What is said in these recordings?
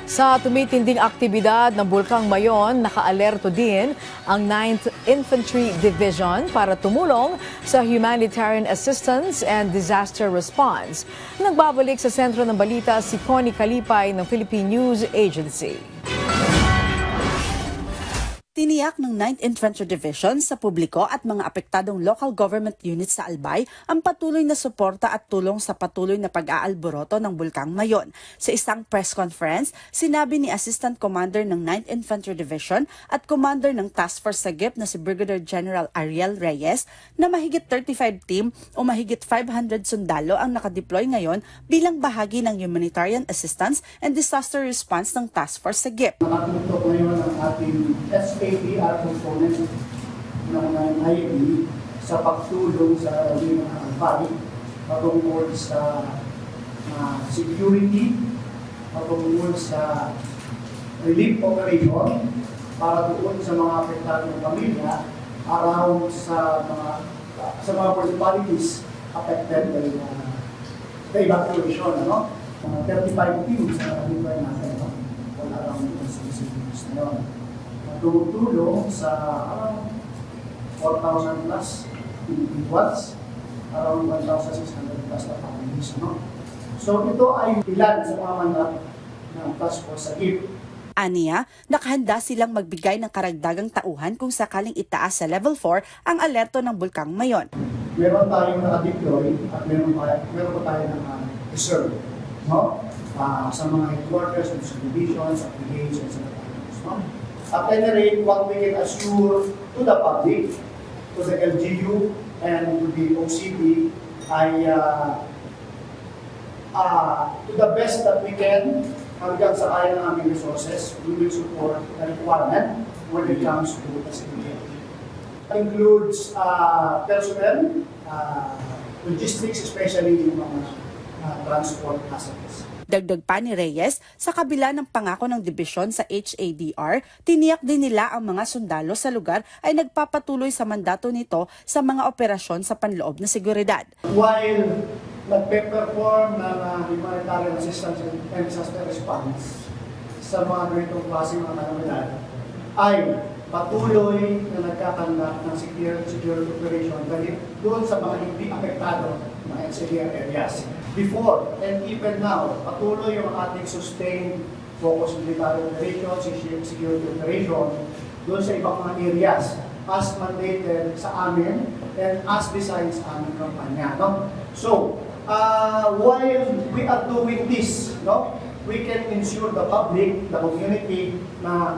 Sa tumitinding aktibidad ng Bulkang Mayon, nakaalerto din ang 9th Infantry Division para tumulong sa humanitarian assistance and disaster response. Nagbabalik sa sentro ng balita si Connie Kalipay ng Philippine News Agency. Tiniyak ng 9th Infantry Division sa publiko at mga apektadong local government units sa Albay ang patuloy na suporta at tulong sa patuloy na pag-aalboroto ng Bulkang Mayon. Sa isang press conference, sinabi ni Assistant Commander ng 9th Infantry Division at Commander ng Task Force Sagip na si Brigadier General Ariel Reyes na mahigit 35 team o mahigit 500 sundalo ang nakadeploy ngayon bilang bahagi ng humanitarian assistance and disaster response ng Task Force Sagip. Nakatutok ngayon ang ating SADR component ng IB sa pagtulong sa mga Albay patungkol sa security, patungkol sa relief operation para doon sa mga apektadong pamilya around sa mga municipalities affected by the evacuation. 35 teams na deploy natin all around the cities na yun. Tumutulong sa around 4,000 plus individuals, around 1,600 plus na families. So ito ay ilan sa mga mandat ng Task Force Sagip. Aniya, nakahanda silang magbigay ng karagdagang tauhan kung sakaling itaas sa level 4 ang alerto ng Bulkang Mayon. Meron tayong naka-deploy at meron pa tayo ng reserve. Sa mga headquarters, sa divisions, sa brigades, and sa battalions. At any rate, what we can assure to the public, to the LGU, and to the OCD ay to the best that we can, hanggang sa kaya ng aming resources, we will support the requirement when it comes to the security. It includes personnel, logistics, especially yung mga transport assets. Dagdag pa ni Reyes, sa kabila ng pangako ng dibisyon sa HADR, tiniyak din nila ang mga sundalo sa lugar ay nagpapatuloy sa mandato nito sa mga operasyon sa panloob na seguridad. While nagpe-perform ng humanitarian assistance and disaster response sa mga ganitong klaseng mga kalamidad, ay patuloy na nagkakandak ng security operation dahil doon sa mga hindi apektado mga SADR areas. Before and even now, patuloy yung ating sustained focus military operations, security operation doon sa ibang mga areas as mandated sa amin and as designed sa aming kampanya. So, while we are doing this, we can ensure the public, the community na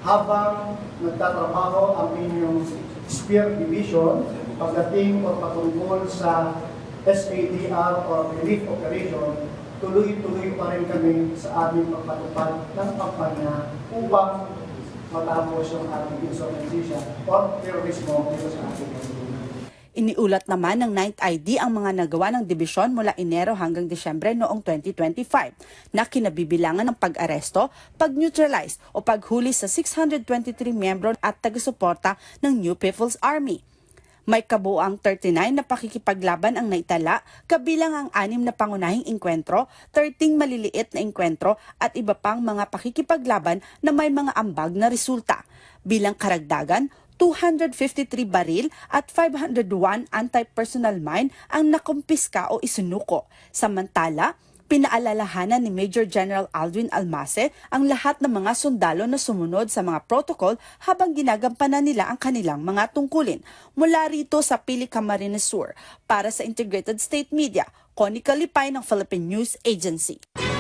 habang nagtatrabaho ang inyong Spear Division pagdating o patungkol sa SADR or relief operation, tuloy-tuloy pa rin kami sa aming pagpatupad ng kampanya upang matapos yung ating insurgency or terrorismo dito sa ating kampanya. Iniulat naman ng 9th ID ang mga nagawa ng dibisyon mula Enero hanggang Disyembre noong 2025 na kinabibilangan ng pag-aresto, pag-neutralize o paghuli sa 623 miyembro at taga-suporta ng New People's Army. May kabuuang 39 na pakikipaglaban ang naitala, kabilang ang 6 na pangunahing engkwentro, 13 maliliit na engkwentro at iba pang mga pakikipaglaban na may mga ambag na resulta. Bilang karagdagan, 253 baril at 501 anti-personnel mine ang nakumpiska o isinuko. Samantala, pinaalalahanan ni Major General Alvin Almase ang lahat ng mga sundalo na sumunod sa mga protocol habang ginagampanan nila ang kanilang mga tungkulin. Mula rito sa Pili Camarines Sur, para sa Integrated State Media, Connie Kalipay ng Philippine News Agency.